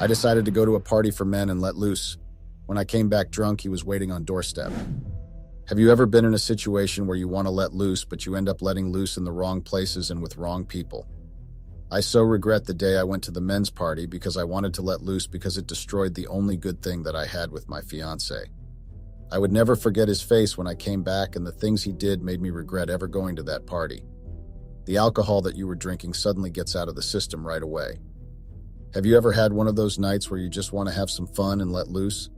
I decided to go to a party for men and let loose. When I came back drunk, he was waiting on doorstep. Have you ever been in a situation where you want to let loose, but you end up letting loose in the wrong places and with wrong people? I so regret the day I went to the men's party because I wanted to let loose because it destroyed the only good thing that I had with my fiancé. I would never forget his face when I came back, and the things he did made me regret ever going to that party. The alcohol that you were drinking suddenly gets out of the system right away. Have you ever had one of those nights where you just want to have some fun and let loose?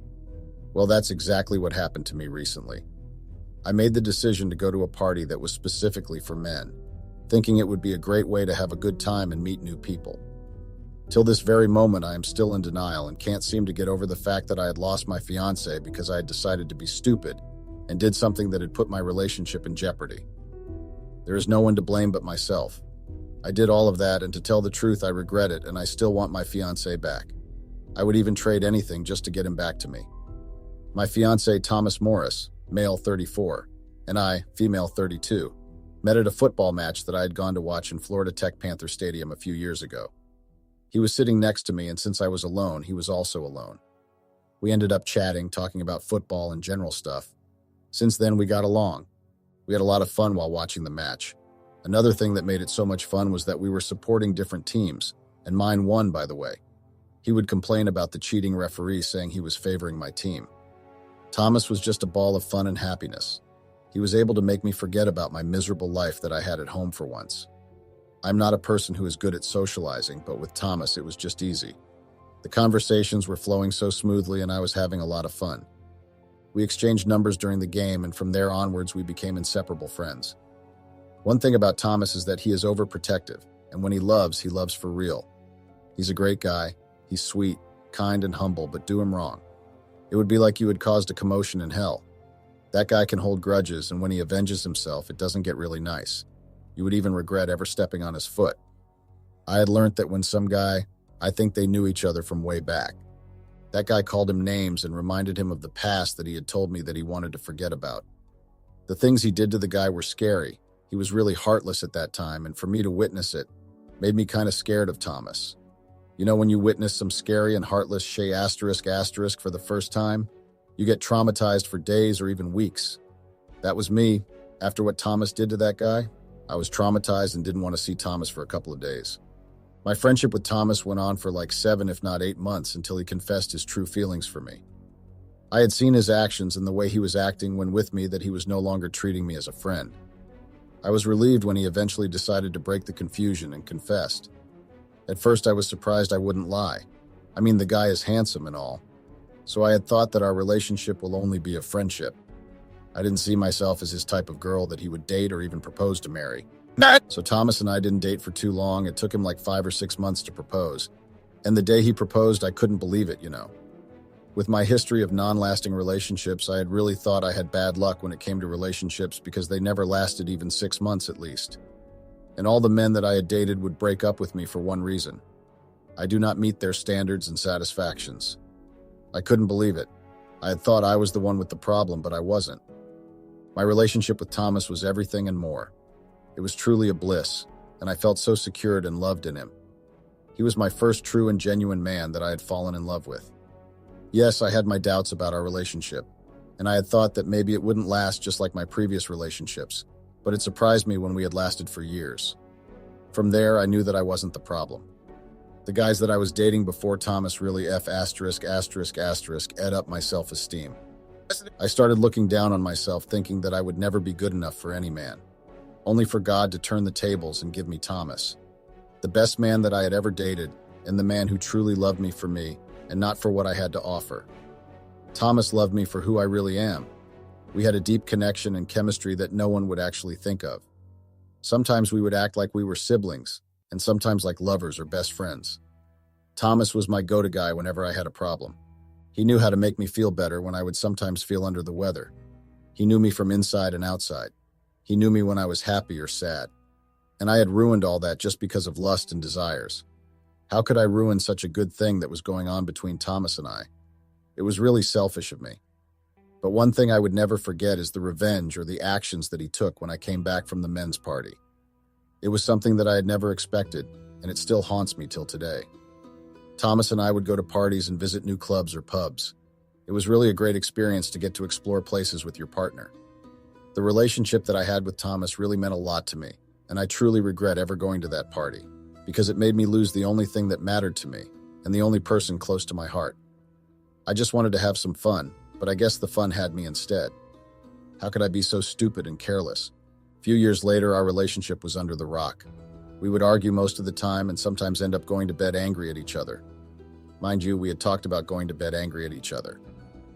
Well, that's exactly what happened to me recently. I made the decision to go to a party that was specifically for men, thinking it would be a great way to have a good time and meet new people. Till this very moment, I am still in denial and can't seem to get over the fact that I had lost my fiancé because I had decided to be stupid and did something that had put my relationship in jeopardy. There is no one to blame but myself. I did all of that, and to tell the truth, I regret it, and I still want my fiancé back. I would even trade anything just to get him back to me. My fiancé, Thomas Morris, male 34, and I, female 32, met at a football match that I had gone to watch in Florida Tech Panther Stadium a few years ago. He was sitting next to me, and since I was alone, he was also alone. We ended up chatting, talking about football and general stuff. Since then, we got along. We had a lot of fun while watching the match. Another thing that made it so much fun was that we were supporting different teams, and mine won, by the way. He would complain about the cheating referee, saying he was favoring my team. Thomas was just a ball of fun and happiness. He was able to make me forget about my miserable life that I had at home for once. I'm not a person who is good at socializing, but with Thomas, it was just easy. The conversations were flowing so smoothly, and I was having a lot of fun. We exchanged numbers during the game, and from there onwards, we became inseparable friends. One thing about Thomas is that he is overprotective, and when he loves for real. He's a great guy. He's sweet, kind, and humble, but do him wrong. It would be like you had caused a commotion in hell. That guy can hold grudges, and when he avenges himself, it doesn't get really nice. You would even regret ever stepping on his foot. I had learned that when some guy, I think they knew each other from way back. That guy called him names and reminded him of the past that he had told me that he wanted to forget about. The things he did to the guy were scary. He was really heartless at that time, and for me to witness it made me kind of scared of Thomas. You know, when you witness some scary and heartless **** for the first time, you get traumatized for days or even weeks. That was me. After what Thomas did to that guy, I was traumatized and didn't want to see Thomas for a couple of days. My friendship with Thomas went on for like 7, if not 8 months, until he confessed his true feelings for me. I had seen his actions and the way he was acting when with me that he was no longer treating me as a friend. I was relieved when he eventually decided to break the confusion and confessed. At first, I was surprised I wouldn't lie. I mean, the guy is handsome and all. So I had thought that our relationship will only be a friendship. I didn't see myself as his type of girl that he would date or even propose to marry. So Thomas and I didn't date for too long. It took him like 5 or 6 months to propose. And the day he proposed, I couldn't believe it, you know. With my history of non-lasting relationships, I had really thought I had bad luck when it came to relationships because they never lasted even 6 months at least. And all the men that I had dated would break up with me for one reason. I do not meet their standards and satisfactions. I couldn't believe it. I had thought I was the one with the problem, but I wasn't. My relationship with Thomas was everything and more. It was truly a bliss, and I felt so secured and loved in him. He was my first true and genuine man that I had fallen in love with. Yes, I had my doubts about our relationship, and I had thought that maybe it wouldn't last just like my previous relationships, but it surprised me when we had lasted for years. From there, I knew that I wasn't the problem. The guys that I was dating before Thomas really ate up my self-esteem. I started looking down on myself, thinking that I would never be good enough for any man, only for God to turn the tables and give me Thomas, the best man that I had ever dated, and the man who truly loved me for me, and not for what I had to offer. Thomas loved me for who I really am. We had a deep connection and chemistry that no one would actually think of. Sometimes we would act like we were siblings, and sometimes like lovers or best friends. Thomas was my go-to guy whenever I had a problem. He knew how to make me feel better when I would sometimes feel under the weather. He knew me from inside and outside. He knew me when I was happy or sad. And I had ruined all that just because of lust and desires. How could I ruin such a good thing that was going on between Thomas and I? It was really selfish of me. But one thing I would never forget is the revenge or the actions that he took when I came back from the men's party. It was something that I had never expected, and it still haunts me till today. Thomas and I would go to parties and visit new clubs or pubs. It was really a great experience to get to explore places with your partner. The relationship that I had with Thomas really meant a lot to me, and I truly regret ever going to that party, because it made me lose the only thing that mattered to me, and the only person close to my heart. I just wanted to have some fun, but I guess the fun had me instead. How could I be so stupid and careless? A few years later, our relationship was under the rock. We would argue most of the time and sometimes end up going to bed angry at each other. Mind you, we had talked about going to bed angry at each other.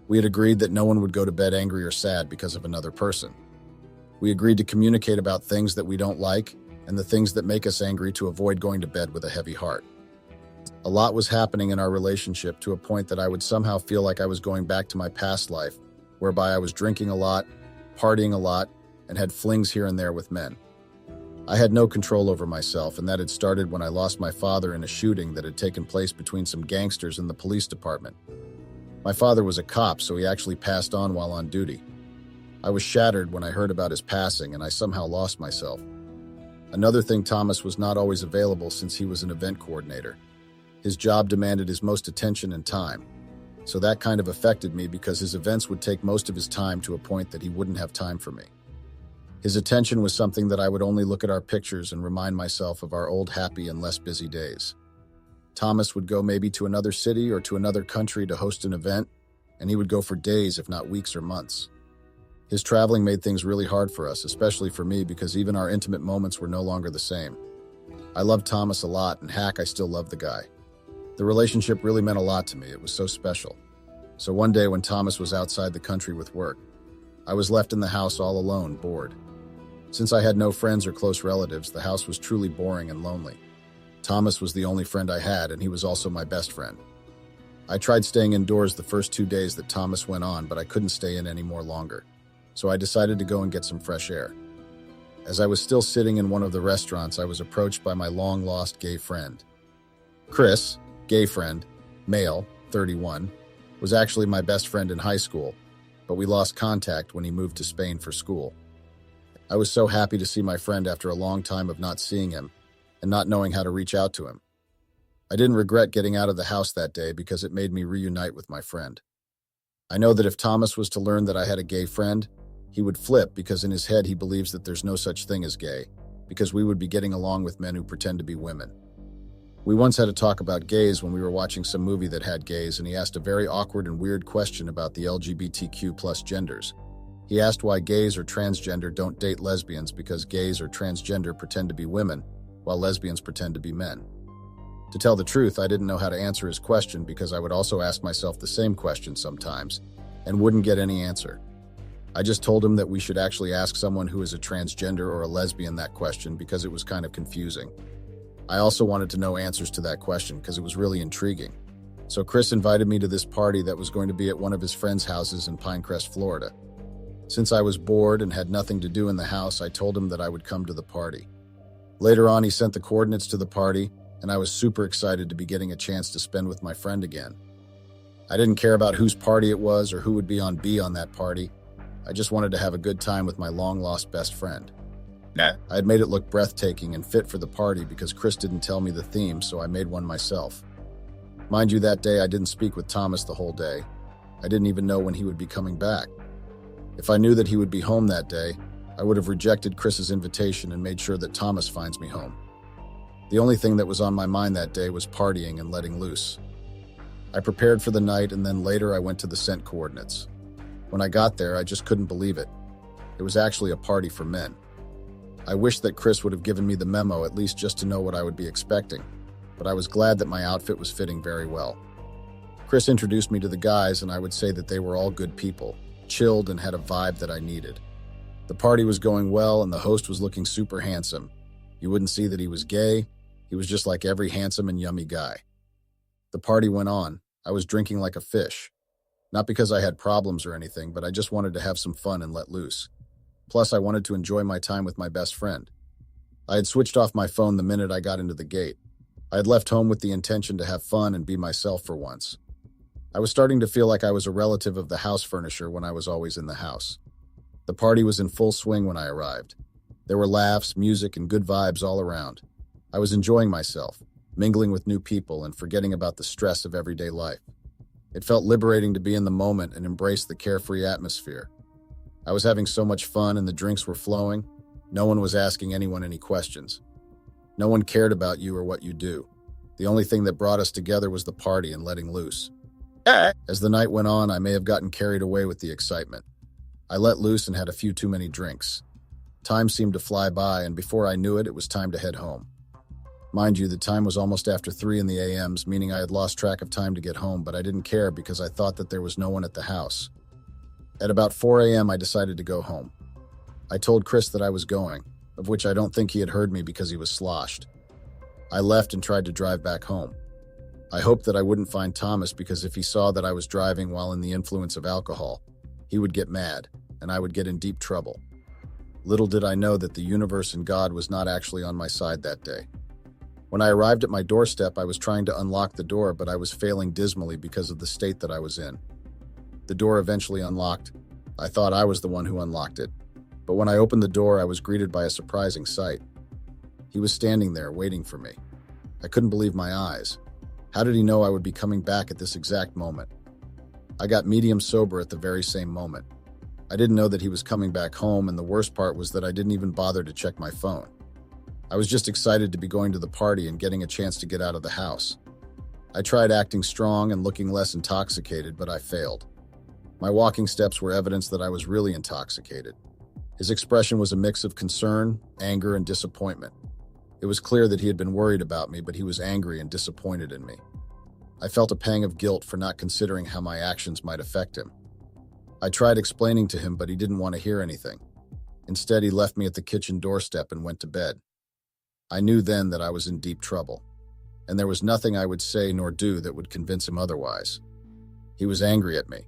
We had agreed that no one would go to bed angry or sad because of another person. We agreed to communicate about things that we don't like and the things that make us angry to avoid going to bed with a heavy heart. A lot was happening in our relationship to a point that I would somehow feel like I was going back to my past life, whereby I was drinking a lot, partying a lot, and had flings here and there with men. I had no control over myself, and that had started when I lost my father in a shooting that had taken place between some gangsters in the police department. My father was a cop, so he actually passed on while on duty. I was shattered when I heard about his passing, and I somehow lost myself. Another thing, Thomas was not always available since he was an event coordinator. His job demanded his most attention and time, so that kind of affected me because his events would take most of his time to a point that he wouldn't have time for me. His attention was something that I would only look at our pictures and remind myself of our old happy and less busy days. Thomas would go maybe to another city or to another country to host an event, and he would go for days, if not weeks or months. His traveling made things really hard for us, especially for me, because even our intimate moments were no longer the same. I loved Thomas a lot, and heck, I still love the guy. The relationship really meant a lot to me. It was so special. So one day when Thomas was outside the country with work, I was left in the house all alone, bored. Since I had no friends or close relatives, the house was truly boring and lonely. Thomas was the only friend I had, and he was also my best friend. I tried staying indoors the first 2 days that Thomas went on, but I couldn't stay in any more longer. So I decided to go and get some fresh air. As I was still sitting in one of the restaurants, I was approached by my long-lost gay friend. Chris, gay friend, male, 31, was actually my best friend in high school, but we lost contact when he moved to Spain for school. I was so happy to see my friend after a long time of not seeing him and not knowing how to reach out to him. I didn't regret getting out of the house that day because it made me reunite with my friend. I know that if Thomas was to learn that I had a gay friend, he would flip because in his head he believes that there's no such thing as gay, because we would be getting along with men who pretend to be women. We once had a talk about gays when we were watching some movie that had gays, and he asked a very awkward and weird question about the LGBTQ plus genders. He asked why gays or transgender don't date lesbians because gays or transgender pretend to be women, while lesbians pretend to be men. To tell the truth, I didn't know how to answer his question because I would also ask myself the same question sometimes, and wouldn't get any answer. I just told him that we should actually ask someone who is a transgender or a lesbian that question because it was kind of confusing. I also wanted to know answers to that question because it was really intriguing. So Chris invited me to this party that was going to be at one of his friends' houses in Pinecrest, Florida. Since I was bored and had nothing to do in the house, I told him that I would come to the party. Later on, he sent the coordinates to the party, and I was super excited to be getting a chance to spend with my friend again. I didn't care about whose party it was or who would be on B on that party. I just wanted to have a good time with my long-lost best friend. I had made it look breathtaking and fit for the party because Chris didn't tell me the theme, so I made one myself. Mind you, that day I didn't speak with Thomas the whole day. I didn't even know when he would be coming back. If I knew that he would be home that day, I would have rejected Chris's invitation and made sure that Thomas finds me home. The only thing that was on my mind that day was partying and letting loose. I prepared for the night, and then later I went to the sent coordinates. When I got there, I just couldn't believe it. It was actually a party for men. I wished that Chris would have given me the memo at least just to know what I would be expecting, but I was glad that my outfit was fitting very well. Chris introduced me to the guys, and I would say that they were all good people, chilled and had a vibe that I needed. The party was going well, and the host was looking super handsome. You wouldn't see that he was gay. He was just like every handsome and yummy guy. The party went on. I was drinking like a fish. Not because I had problems or anything, but I just wanted to have some fun and let loose. Plus, I wanted to enjoy my time with my best friend. I had switched off my phone the minute I got into the gate. I had left home with the intention to have fun and be myself for once. I was starting to feel like I was a relative of the house furnisher when I was always in the house. The party was in full swing when I arrived. There were laughs, music, and good vibes all around. I was enjoying myself, mingling with new people and forgetting about the stress of everyday life. It felt liberating to be in the moment and embrace the carefree atmosphere. I was having so much fun and the drinks were flowing. No one was asking anyone any questions. No one cared about you or what you do. The only thing that brought us together was the party and letting loose. As the night went on, I may have gotten carried away with the excitement. I let loose and had a few too many drinks. Time seemed to fly by, and before I knew it, it was time to head home. Mind you, the time was almost after 3 in the a.m.s, meaning I had lost track of time to get home, but I didn't care because I thought that there was no one at the house. At about 4 a.m., I decided to go home. I told Chris that I was going, of which I don't think he had heard me because he was sloshed. I left and tried to drive back home. I hoped that I wouldn't find Thomas because if he saw that I was driving while in the influence of alcohol, he would get mad, and I would get in deep trouble. Little did I know that the universe and God was not actually on my side that day. When I arrived at my doorstep, I was trying to unlock the door, but I was failing dismally because of the state that I was in. The door eventually unlocked. I thought I was the one who unlocked it. But when I opened the door, I was greeted by a surprising sight. He was standing there, waiting for me. I couldn't believe my eyes. How did he know I would be coming back at this exact moment? I got medium sober at the very same moment. I didn't know that he was coming back home, and the worst part was that I didn't even bother to check my phone. I was just excited to be going to the party and getting a chance to get out of the house. I tried acting strong and looking less intoxicated, but I failed. My walking steps were evidence that I was really intoxicated. His expression was a mix of concern, anger, and disappointment. It was clear that he had been worried about me, but he was angry and disappointed in me. I felt a pang of guilt for not considering how my actions might affect him. I tried explaining to him, but he didn't want to hear anything. Instead, he left me at the kitchen doorstep and went to bed. I knew then that I was in deep trouble, and there was nothing I would say nor do that would convince him otherwise. He was angry at me.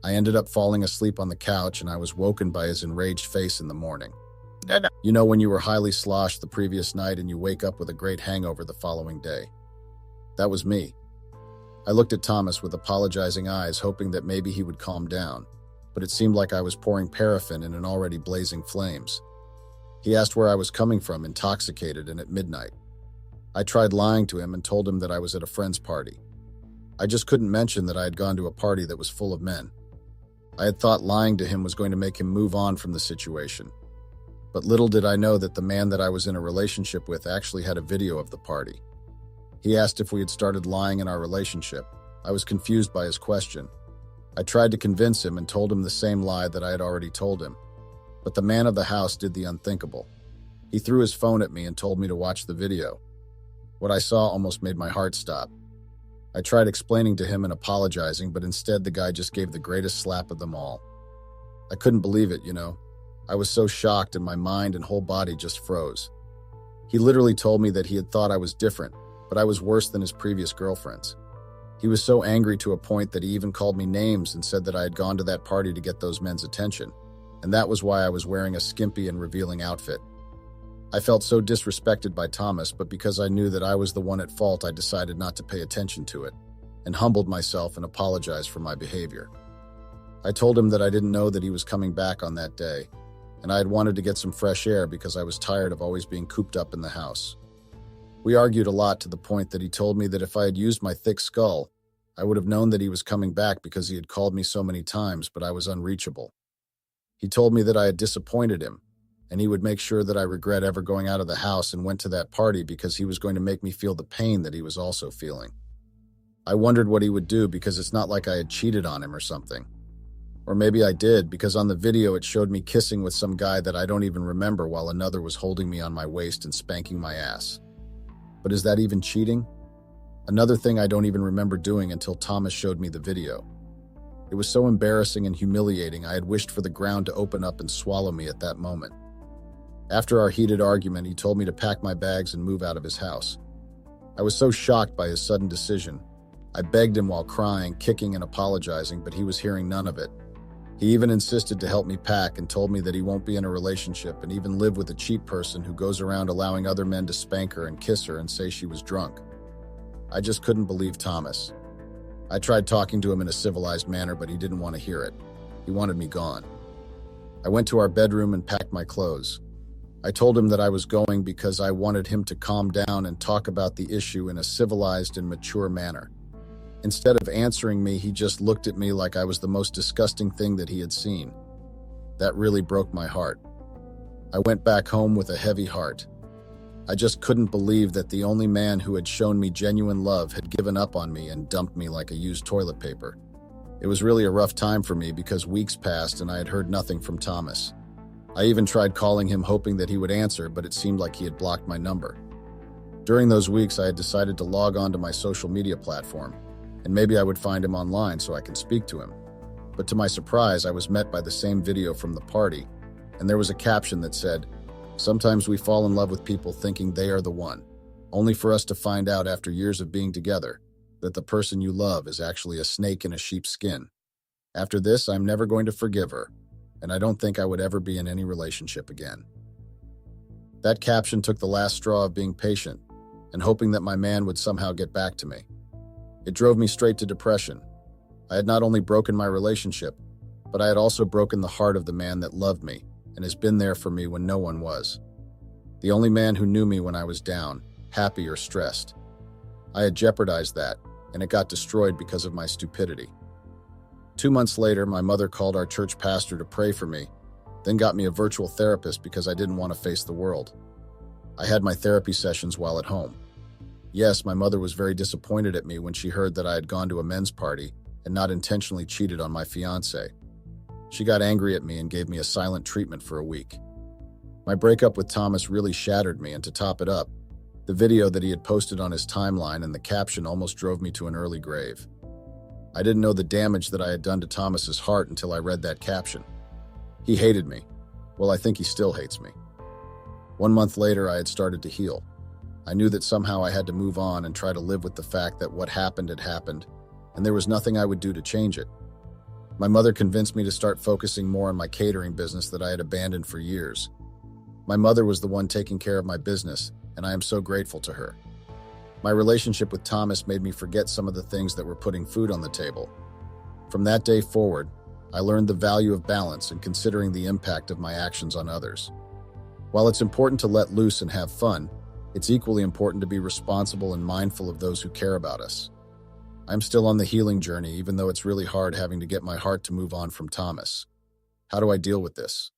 I ended up falling asleep on the couch, and I was woken by his enraged face in the morning. You know when you were highly sloshed the previous night and you wake up with a great hangover the following day? That was me. I looked at Thomas with apologizing eyes, hoping that maybe he would calm down, but it seemed like I was pouring paraffin in an already blazing flames. He asked where I was coming from, intoxicated and at midnight. I tried lying to him and told him that I was at a friend's party. I just couldn't mention that I had gone to a party that was full of men. I had thought lying to him was going to make him move on from the situation. But little did I know that the man that I was in a relationship with actually had a video of the party. He asked if we had started lying in our relationship. I was confused by his question. I tried to convince him and told him the same lie that I had already told him. But the man of the house did the unthinkable. He threw his phone at me and told me to watch the video. What I saw almost made my heart stop. I tried explaining to him and apologizing, but instead the guy just gave the greatest slap of them all. I couldn't believe it, you know. I was so shocked and my mind and whole body just froze. He literally told me that he had thought I was different, but I was worse than his previous girlfriends. He was so angry to a point that he even called me names and said that I had gone to that party to get those men's attention, and that was why I was wearing a skimpy and revealing outfit. I felt so disrespected by Thomas, but because I knew that I was the one at fault, I decided not to pay attention to it, and humbled myself and apologized for my behavior. I told him that I didn't know that he was coming back on that day, and I had wanted to get some fresh air because I was tired of always being cooped up in the house. We argued a lot to the point that he told me that if I had used my thick skull, I would have known that he was coming back because he had called me so many times, but I was unreachable. He told me that I had disappointed him, and he would make sure that I regret ever going out of the house and went to that party because he was going to make me feel the pain that he was also feeling. I wondered what he would do because it's not like I had cheated on him or something. Or maybe I did, because on the video it showed me kissing with some guy that I don't even remember while another was holding me on my waist and spanking my ass. But is that even cheating? Another thing I don't even remember doing until Thomas showed me the video. It was so embarrassing and humiliating, I had wished for the ground to open up and swallow me at that moment. After our heated argument, he told me to pack my bags and move out of his house. I was so shocked by his sudden decision. I begged him while crying, kicking and apologizing, but he was hearing none of it. He even insisted to help me pack and told me that he won't be in a relationship and even live with a cheap person who goes around allowing other men to spank her and kiss her and say she was drunk. I just couldn't believe Thomas. I tried talking to him in a civilized manner, but he didn't want to hear it. He wanted me gone. I went to our bedroom and packed my clothes. I told him that I was going because I wanted him to calm down and talk about the issue in a civilized and mature manner. Instead of answering me, he just looked at me like I was the most disgusting thing that he had seen. That really broke my heart. I went back home with a heavy heart. I just couldn't believe that the only man who had shown me genuine love had given up on me and dumped me like a used toilet paper. It was really a rough time for me because weeks passed and I had heard nothing from Thomas. I even tried calling him hoping that he would answer, but it seemed like he had blocked my number. During those weeks, I had decided to log on to my social media platform, and maybe I would find him online so I could speak to him. But to my surprise, I was met by the same video from the party, and there was a caption that said, "Sometimes we fall in love with people thinking they are the one, only for us to find out after years of being together that the person you love is actually a snake in a sheep's skin. After this, I'm never going to forgive her, and I don't think I would ever be in any relationship again." That caption took the last straw of being patient and hoping that my man would somehow get back to me. It drove me straight to depression. I had not only broken my relationship, but I had also broken the heart of the man that loved me and has been there for me when no one was. The only man who knew me when I was down, happy, or stressed. I had jeopardized that, and it got destroyed because of my stupidity. 2 months later, my mother called our church pastor to pray for me, then got me a virtual therapist because I didn't want to face the world. I had my therapy sessions while at home. Yes, my mother was very disappointed at me when she heard that I had gone to a men's party and not intentionally cheated on my fiancé. She got angry at me and gave me a silent treatment for a week. My breakup with Thomas really shattered me, and to top it up, the video that he had posted on his timeline and the caption almost drove me to an early grave. I didn't know the damage that I had done to Thomas's heart until I read that caption. He hated me. Well, I think he still hates me. 1 month later, I had started to heal. I knew that somehow I had to move on and try to live with the fact that what happened had happened, and there was nothing I would do to change it. My mother convinced me to start focusing more on my catering business that I had abandoned for years. My mother was the one taking care of my business, and I am so grateful to her. My relationship with Thomas made me forget some of the things that were putting food on the table. From that day forward, I learned the value of balance and considering the impact of my actions on others. While it's important to let loose and have fun, it's equally important to be responsible and mindful of those who care about us. I'm still on the healing journey, even though it's really hard having to get my heart to move on from Thomas. How do I deal with this?